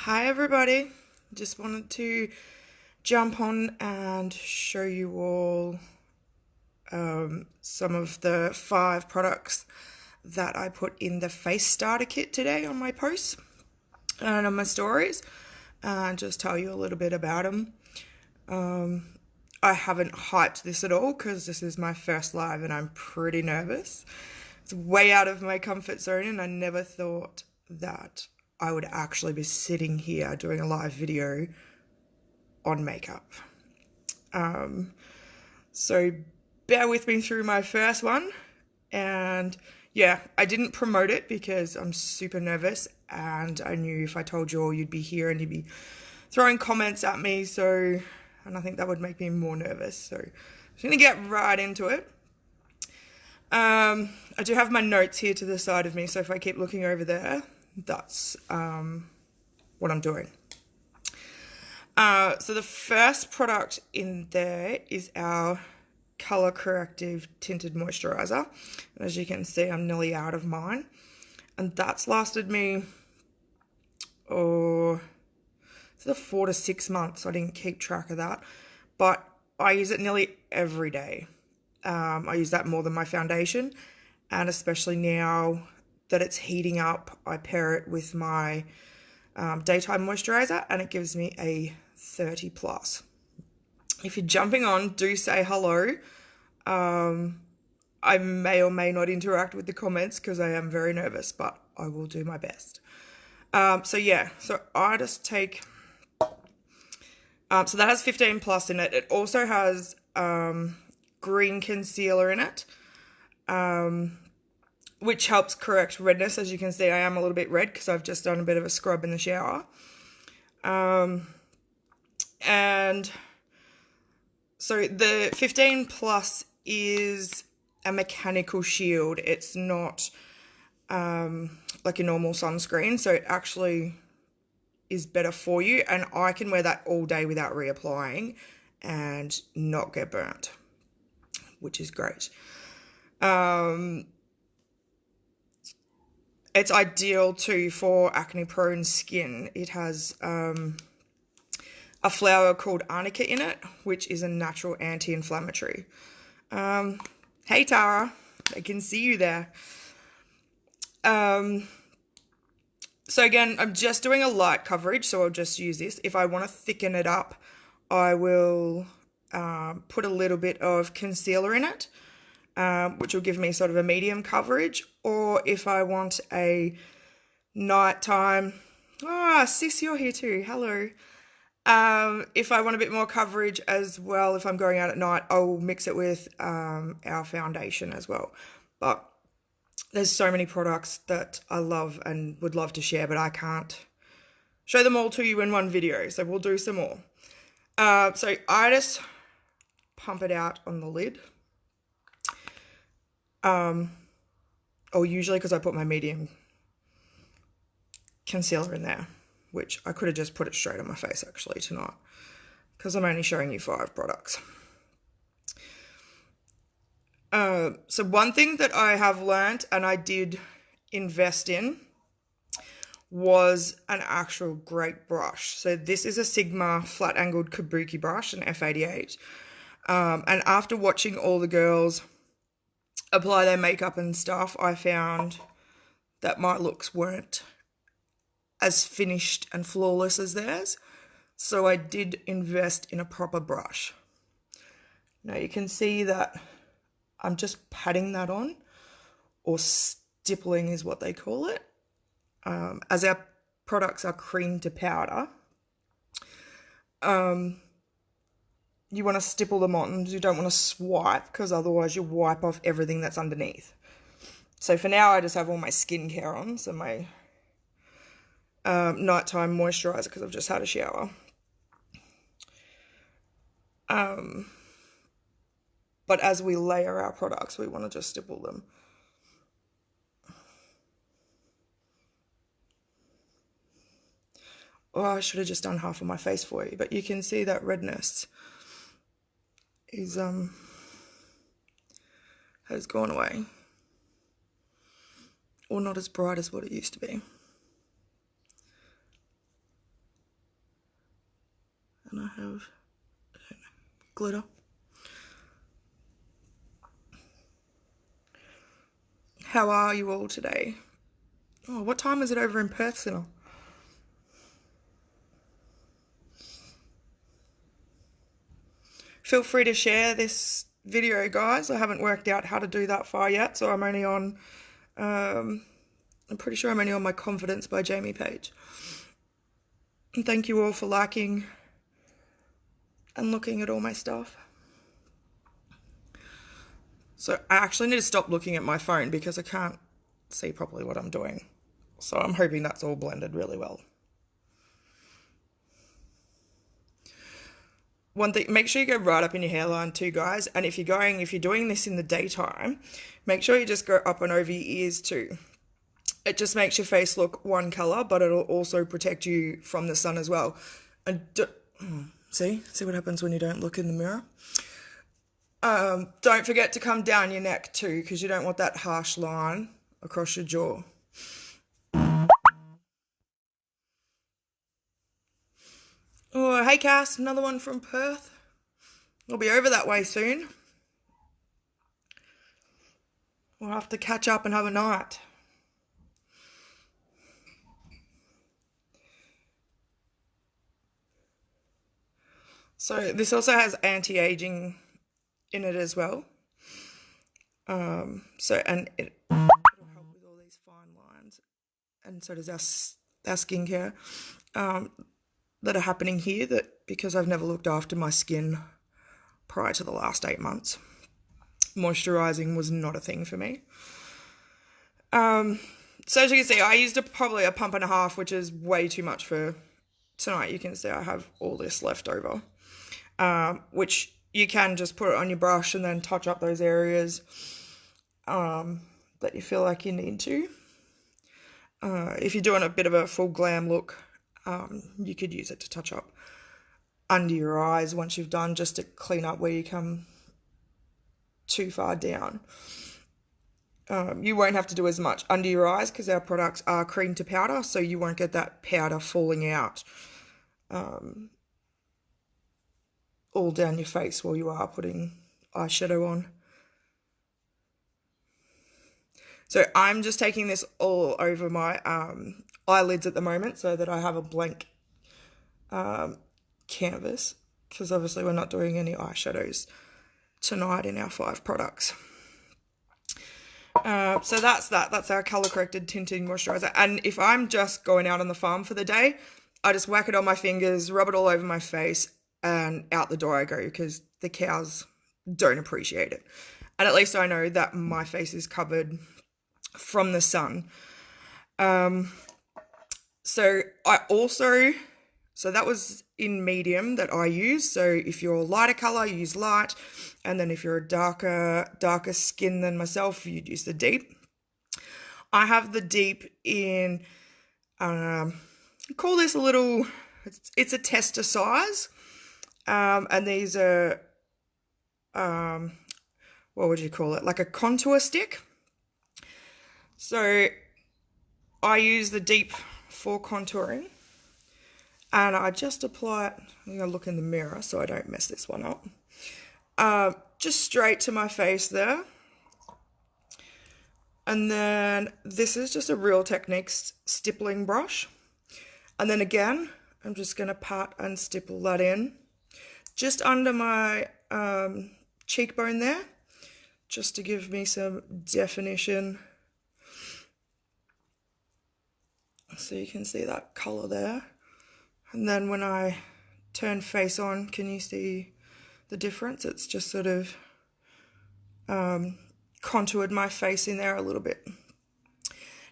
Hi everybody, just wanted to jump on and show you all some of the 5 products that I put in the face starter kit today on my posts and on my stories, and just tell you a little bit about them. I haven't hyped this at all because this is my first live and I'm pretty nervous. It's way out of my comfort zone and I never thought that I would actually be sitting here doing a live video on makeup. So bear with me through my first one. And yeah, I didn't promote it because I'm super nervous and I knew if I told you all you'd be here and you'd be throwing comments at me, and I think that would make me more nervous. So I'm just gonna get right into it. I do have my notes here to the side of me, so if I keep looking over there, that's what I'm doing. So the first product in there is our Color Corrective Tinted Moisturizer. As you can see, I'm nearly out of mine. And that's lasted me, sort of 4 to 6 months. I didn't keep track of that. But I use it nearly every day. I use that more than my foundation. And especially now that it's heating up, I pair it with my daytime moisturizer and it gives me a 30 plus. If you're jumping on, do say hello. I may or may not interact with the comments because I am very nervous, but I will do my best. So I just take, so that has 15 plus in it. It also has green concealer in it, which helps correct redness. As you can see, I am a little bit red because I've just done a bit of a scrub in the shower. And so the 15 plus is a mechanical shield. It's not like a normal sunscreen, so it actually is better for you, and I can wear that all day without reapplying and not get burnt, which is great. It's ideal too for acne prone skin. It has a flower called arnica in it, which is a natural anti-inflammatory. Hey Tara, I can see you there. So again, I'm just doing a light coverage, so I'll just use this. If I want to thicken it up, I will put a little bit of concealer in it, which will give me sort of a medium coverage. Or if I want a nighttime, sis, you're here too, hello. If I want a bit more coverage as well, if I'm going out at night, I'll mix it with our foundation as well. But there's so many products that I love and would love to share, but I can't show them all to you in one video, so we'll do some more. So I just pump it out on the lid. Usually because I put my medium concealer in there, which I could have just put it straight on my face actually tonight, because I'm only showing you 5 products. So one thing that I have learnt and I did invest in was an actual great brush. So this is a Sigma flat angled kabuki brush, an F88. And after watching all the girls apply their makeup and stuff, I found that my looks weren't as finished and flawless as theirs. So I did invest in a proper brush. Now you can see that I'm just patting that on, or stippling is what they call it. As our products are cream to powder, you want to stipple them on. You don't want to swipe, because otherwise you'll wipe off everything that's underneath. So for now I just have all my skincare on, so my nighttime moisturizer because I've just had a shower. But as we layer our products, we want to just stipple them. I should have just done half of my face for you, but you can see that redness is has gone away, or not as bright as what it used to be. I have glitter. How are you all today? Oh, what time is it over in Perth still? Feel free to share this video, guys. I haven't worked out how to do that far yet, so I'm only on, I'm pretty sure I'm only on my Confidence by Jamie Page. And thank you all for liking and looking at all my stuff. So I actually need to stop looking at my phone because I can't see properly what I'm doing. So I'm hoping that's all blended really well. One thing, make sure you go right up in your hairline too, guys. And if you're doing this in the daytime, make sure you just go up and over your ears too. It just makes your face look one color, but it'll also protect you from the sun as well. And see what happens when you don't look in the mirror. Don't forget to come down your neck too, because you don't want that harsh line across your jaw. Oh, hey Cass, another one from Perth. We'll be over that way soon. We'll have to catch up and have a night. So this also has anti-aging in it as well. And it'll help with all these fine lines, and so does our skincare that are happening here. That because I've never looked after my skin prior to the last 8 months, moisturizing was not a thing for me. So as you can see, I used probably a pump and a half, which is way too much for tonight. You can see I have all this left over, which you can just put it on your brush and then touch up those areas that you feel like you need to. If you're doing a bit of a full glam look, you could use it to touch up under your eyes once you've done, just to clean up where you come too far down. You won't have to do as much under your eyes because our products are cream to powder, so you won't get that powder falling out all down your face while you are putting eyeshadow on. So I'm just taking this all over my eyelids at the moment so that I have a blank canvas, because obviously we're not doing any eyeshadows tonight in our 5 products. So that's that. That's our color corrected tinting moisturizer. And if I'm just going out on the farm for the day, I just whack it on my fingers, rub it all over my face, and out the door I go, because the cows don't appreciate it. And at least I know that my face is covered from the sun. So that was in medium that I use. So if you're a lighter color, you use light. And then if you're a darker skin than myself, you'd use the deep. I have the deep in, call this a little, it's a tester size. And these are, what would you call it? Like a contour stick. So I use the deep for contouring, and I just apply it. I'm going to look in the mirror so I don't mess this one up. Just straight to my face there. And then this is just a Real Techniques stippling brush. And then again, I'm just going to pat and stipple that in just under my cheekbone there, just to give me some definition. So you can see that colour there. And then when I turn face on, can you see the difference? It's just sort of contoured my face in there a little bit.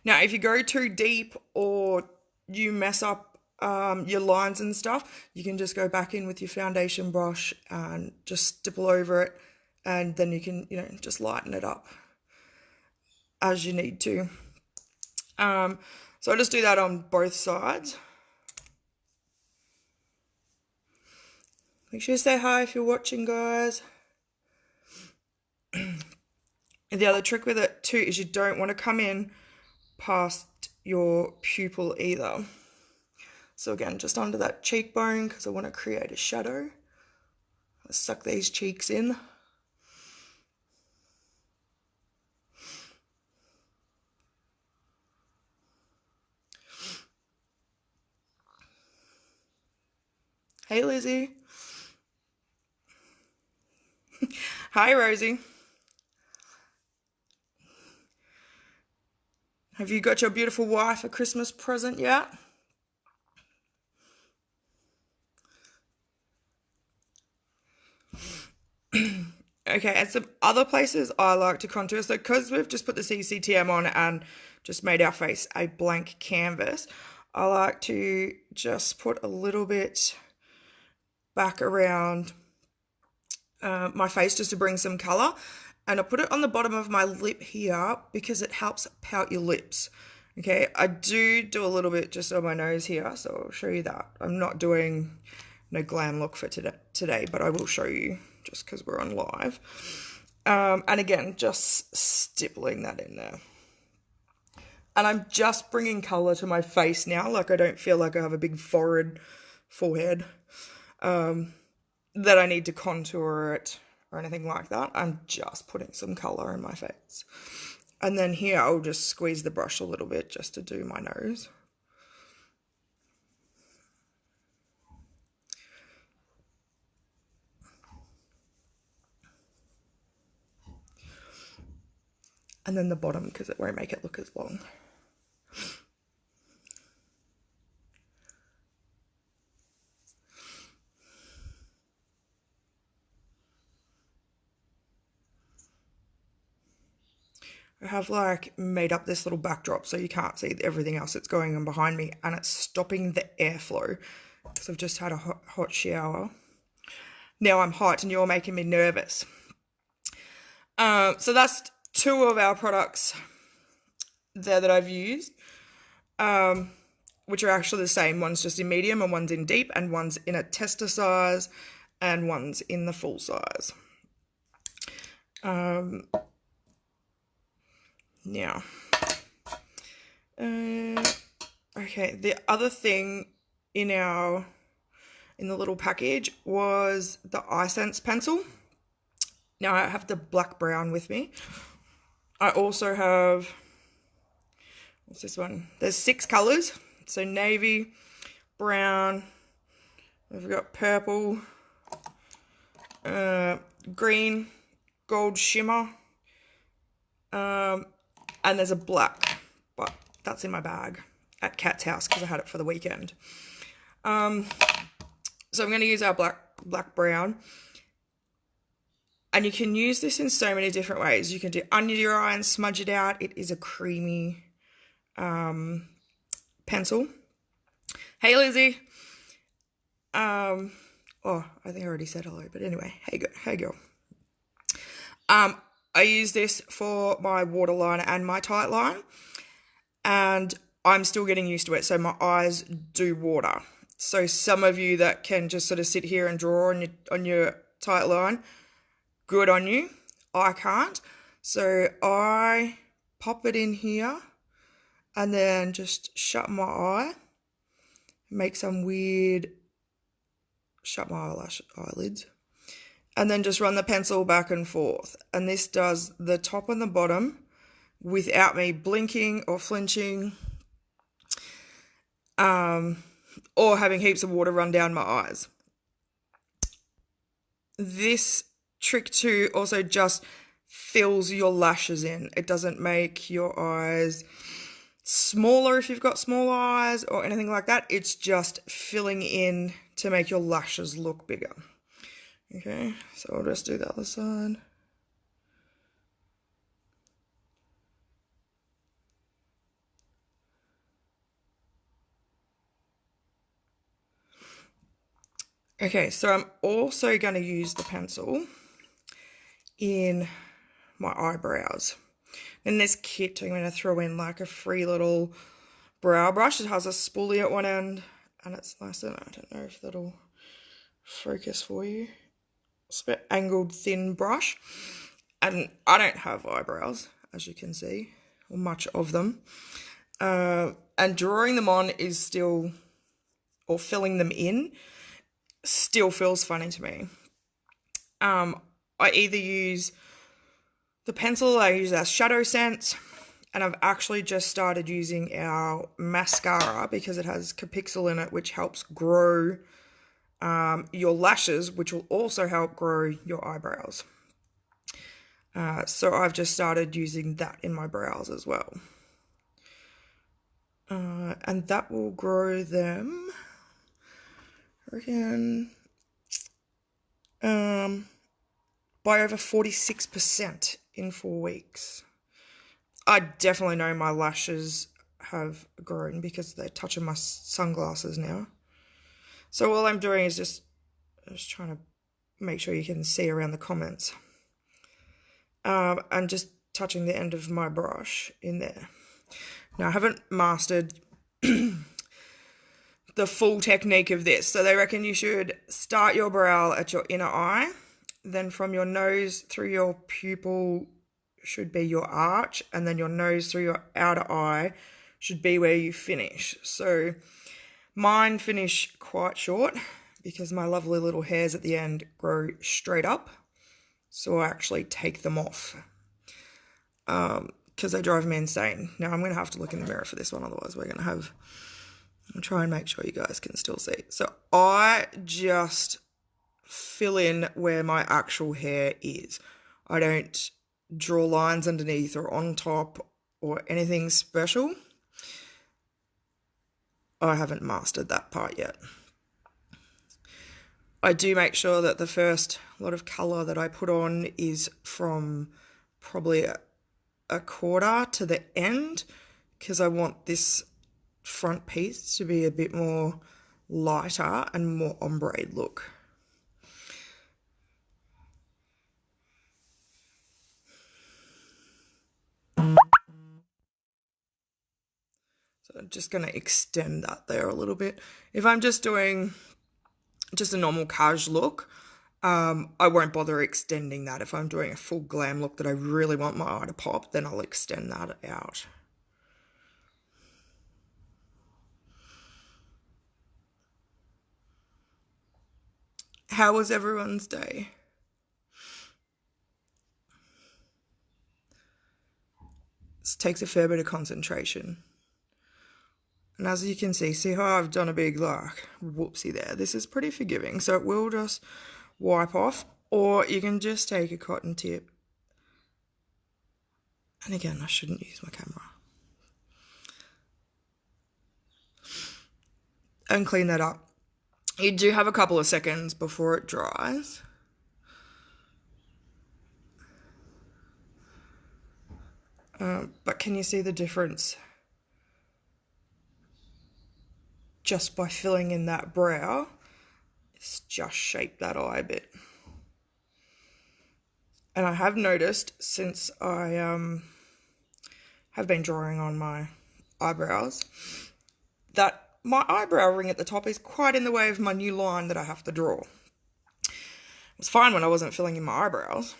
Now, if you go too deep or you mess up your lines and stuff, you can just go back in with your foundation brush and just stipple over it, and then you can, just lighten it up as you need to. So I'll just do that on both sides. Make sure you say hi if you're watching, guys. And the other trick with it too is you don't want to come in past your pupil either. So again, just under that cheekbone because I want to create a shadow. Let's suck these cheeks in. Hey, Lizzie. Hi, Rosie. Have you got your beautiful wife a Christmas present yet? Okay, and some other places I like to contour. So because we've just put the CCTM on and just made our face a blank canvas, I like to just put a little bit back around my face just to bring some colour. And I put it on the bottom of my lip here because it helps pout your lips. Okay, I do a little bit just on my nose here, so I'll show you that. I'm not doing no glam look for today, but I will show you just because we're on live. And again, just stippling that in there. And I'm just bringing colour to my face now. Like I don't feel like I have a big forehead that I need to contour it or anything like that. I'm just putting some colour in my face. And then here I'll just squeeze the brush a little bit just to do my nose. And then the bottom because it won't make it look as long. I have like made up this little backdrop so you can't see everything else that's going on behind me, and it's stopping the airflow because I've just had a hot shower. Now I'm hot and you're making me nervous. So that's two of our products there that I've used, which are actually the same. One's just in medium and one's in deep, and one's in a tester size and one's in the full size. Now, okay, the other thing in the little package was the iSense pencil. Now I have the black brown with me. I also have, what's this one? There's 6 colors. So navy, brown, we've got purple, green, gold shimmer, and there's a black, but that's in my bag at Kat's house because I had it for the weekend. So I'm going to use our black brown. And you can use this in so many different ways. You can do under your eye and smudge it out. It is a creamy pencil. Hey, Lizzie. Oh, I think I already said hello, but anyway, hey girl. I use this for my waterline and my tight line, and I'm still getting used to it, so my eyes do water. So some of you that can just sort of sit here and draw on your tight line, good on you. I can't. So I pop it in here and then just shut my eye, make some weird, shut my eyelids, and then just run the pencil back and forth. And this does the top and the bottom without me blinking or flinching, or having heaps of water run down my eyes. This trick too also just fills your lashes in. It doesn't make your eyes smaller if you've got small eyes or anything like that. It's just filling in to make your lashes look bigger. Okay, so I'll just do the other side. Okay, so I'm also going to use the pencil in my eyebrows. In this kit, I'm going to throw in like a free little brow brush. It has a spoolie at one end, and it's nice. I don't know if that'll focus for you. It's a bit angled, thin brush. And I don't have eyebrows, as you can see, or much of them. And drawing them on is still or filling them in still feels funny to me. I either use the pencil, I use our Shadow Sense, and I've actually just started using our mascara because it has Capixyl in it, which helps grow your lashes, which will also help grow your eyebrows. So I've just started using that in my brows as well. And that will grow them, I reckon, by over 46% in 4 weeks. I definitely know my lashes have grown because they're touching my sunglasses now. So all I'm doing is just trying to make sure you can see around the comments. And just touching the end of my brush in there. Now, I haven't mastered the full technique of this. So they reckon you should start your brow at your inner eye. Then from your nose through your pupil should be your arch. And then your nose through your outer eye should be where you finish. So mine finish quite short because my lovely little hairs at the end grow straight up. So I actually take them off because they drive me insane. Now I'm going to have to look in the mirror for this one, otherwise we're going to have... I'll try and make sure you guys can still see. So I just fill in where my actual hair is. I don't draw lines underneath or on top or anything special. I haven't mastered that part yet. I do make sure that the first lot of colour that I put on is from probably a quarter to the end because I want this front piece to be a bit more lighter and more ombre look. So I'm just going to extend that there a little bit. If I'm just doing just a normal cash look, I won't bother extending that. If I'm doing a full glam look that I really want my eye to pop, then I'll extend that out. How was everyone's day? This takes a fair bit of concentration. And as you can see how I've done a big like whoopsie there. This is pretty forgiving, so it will just wipe off, or you can just take a cotton tip. And again, I shouldn't use my camera. And clean that up. You do have a couple of seconds before it dries. But can you see the difference? Just by filling in that brow, it's just shaped that eye a bit. And I have noticed since I have been drawing on my eyebrows that my eyebrow ring at the top is quite in the way of my new line that I have to draw. It was fine when I wasn't filling in my eyebrows.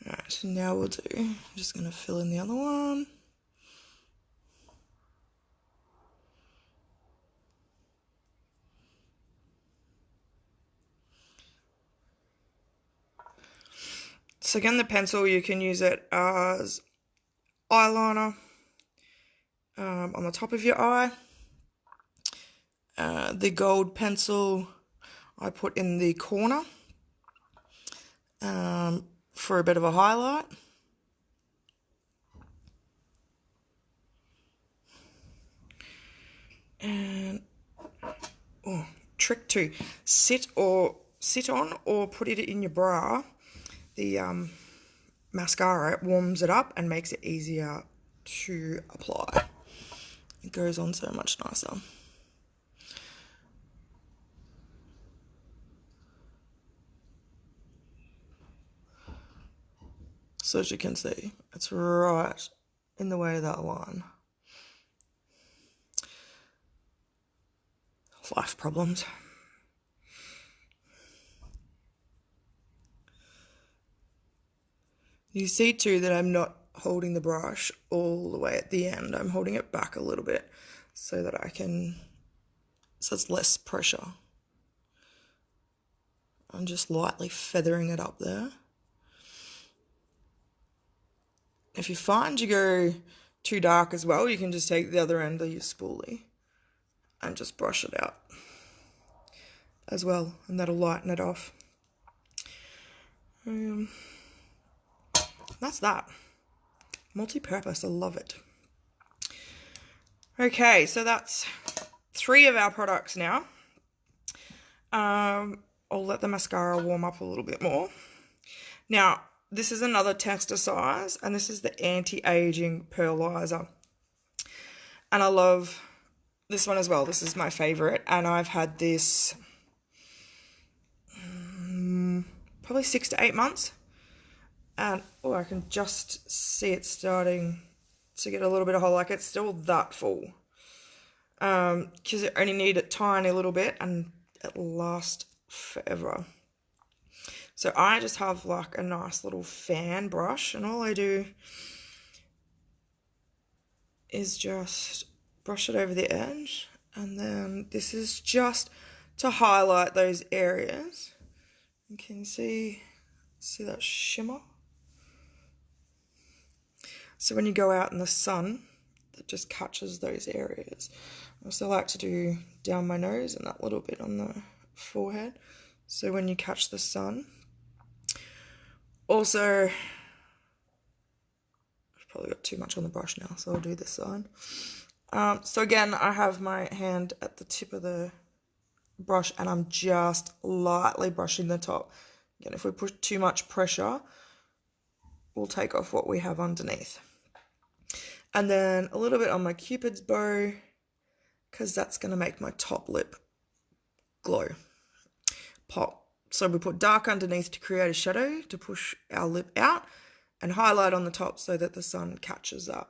Alright, so now we'll do, I'm just going to fill in the other one. So again, the pencil, you can use it as eyeliner on the top of your eye. The gold pencil I put in the corner for a bit of a highlight. And trick 2, sit on or put it in your bra. The mascara, it warms it up and makes it easier to apply. It goes on so much nicer. So as you can see, it's right in the way of that line. Life problems. You see too that I'm not holding the brush all the way at the end. I'm holding it back a little bit so that so it's less pressure. I'm just lightly feathering it up there. If you find you go too dark as well, you can just take the other end of your spoolie and just brush it out as well, and that'll lighten it off. That's that. Multi-purpose, I love it. Okay, so that's 3 of our products now. I'll let the mascara warm up a little bit more. Now, this is another tester size, and this is the anti-aging pearlizer. And I love this one as well. This is my favorite, and I've had this probably 6 to 8 months. And I can just see it starting to get a little bit of hole. Like, it's still that full. Because it only need a tiny little bit, and it lasts forever. So I just have like a nice little fan brush, and all I do is just brush it over the edge, and then this is just to highlight those areas. You can see that shimmer. So when you go out in the sun, it just catches those areas. I also like to do down my nose and that little bit on the forehead. So when you catch the sun. Also, I've probably got too much on the brush now, so I'll do this side. So again, I have my hand at the tip of the brush, and I'm just lightly brushing the top. Again, if we put too much pressure, we'll take off what we have underneath. And then a little bit on my Cupid's bow, because that's going to make my top lip glow. Pop. So we put dark underneath to create a shadow to push our lip out, and highlight on the top so that the sun catches that.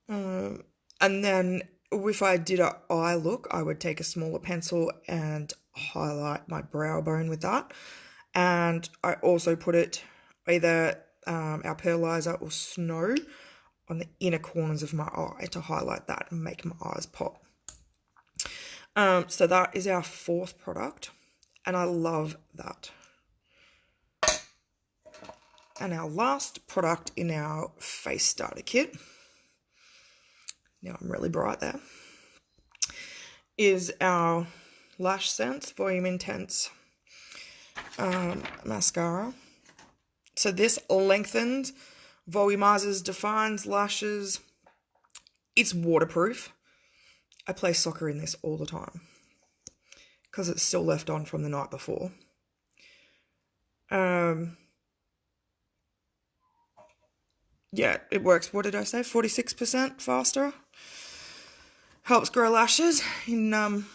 And then if I did an eye look, I would take a smaller pencil and highlight my brow bone with that. And I also put it either our pearlizer or snow on the inner corners of my eye to highlight that and make my eyes pop. So that is our 4th product, and I love that. And our last product in our face starter kit, now I'm really bright there, is our Lash Sense Volume Intense mascara. So this lengthens, volumizes, defines lashes. It's waterproof. I play soccer in this all the time because it's still left on from the night before. Yeah, it works. What did I say? 46% faster. Helps grow lashes. In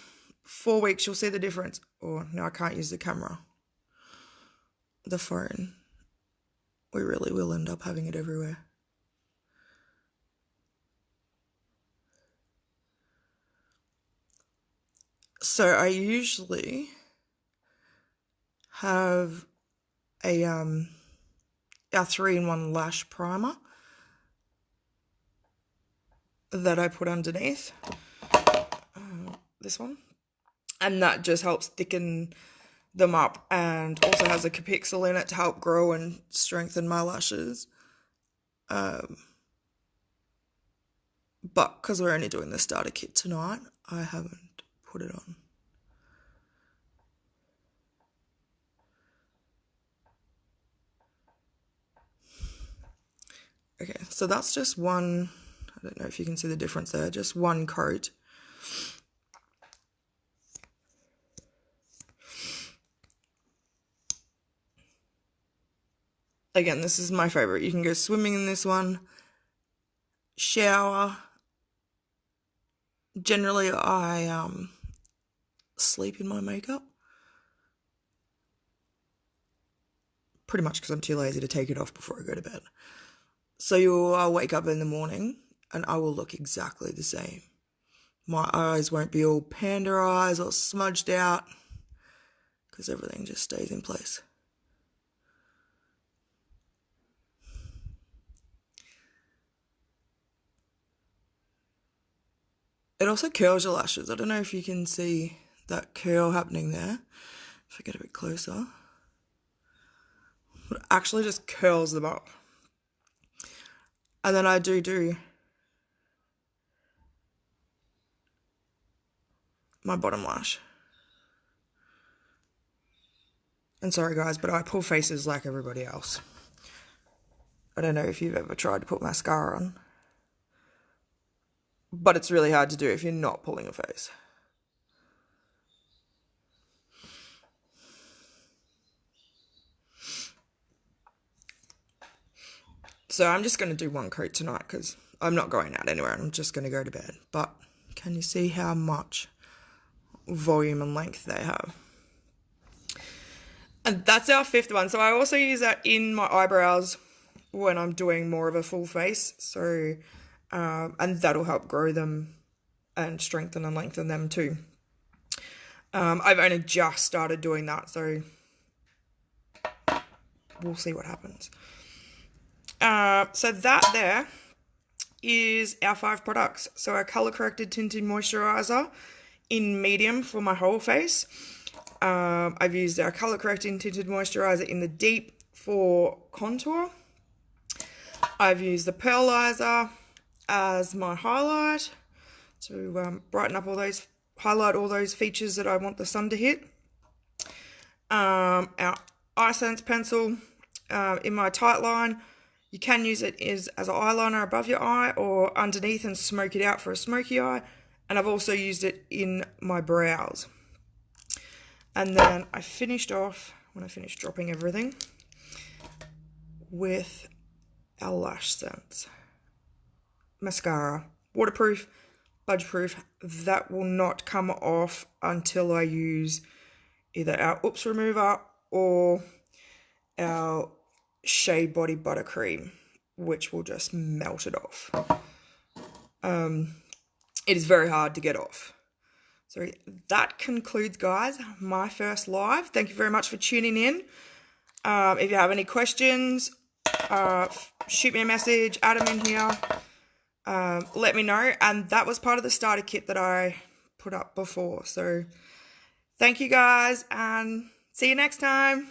4 weeks, you'll see the difference. Oh, no, I can't use the camera. The phone. We really will end up having it everywhere. So I usually have a our 3-in-1 lash primer that I put underneath this one, and that just helps thicken them up, and also has a Capixyl in it to help grow and strengthen my lashes. But because we're only doing the starter kit tonight, I haven't put it on. Okay, so that's just one, I don't know if you can see the difference there, just one coat. Again, this is my favorite. You can go swimming in this one, shower. Generally, I sleep in my makeup. Pretty much because I'm too lazy to take it off before I go to bed. So I'll wake up in the morning and I will look exactly the same. My eyes won't be all panda eyes or smudged out because everything just stays in place. It also curls your lashes. I don't know if you can see that curl happening there. If I get a bit closer. It actually just curls them up. And then I do my bottom lash. And sorry guys, but I pull faces like everybody else. I don't know if you've ever tried to put mascara on, but it's really hard to do if you're not pulling a face. So I'm just going to do one coat tonight because I'm not going out anywhere and I'm just going to go to bed. But can you see how much volume and length they have? And that's our 5th one. So I also use that in my eyebrows when I'm doing more of a full face. So, and that'll help grow them and strengthen and lengthen them too. I've only just started doing that, so we'll see what happens. So that there is our 5 products. So our color corrected tinted moisturizer in medium for my whole face. I've used our color correcting tinted moisturizer in the deep for contour. I've used the pearlizer as my highlight to brighten up all those, highlight all those features that I want the sun to hit. Our Essence pencil in my tight line. You can use it as an eyeliner above your eye or underneath and smoke it out for a smoky eye. And I've also used it in my brows. And then I finished off, when I finished dropping everything, with our Lash Sense mascara. Waterproof, budge-proof. That will not come off until I use either our Oops Remover or our Shea Body Buttercream, which will just melt it off. It is very hard to get off. So that concludes, guys, my first live. Thank you very much for tuning in. If you have any questions, shoot me a message, add them in here. Let me know. And that was part of the starter kit that I put up before. So thank you, guys, and see you next time.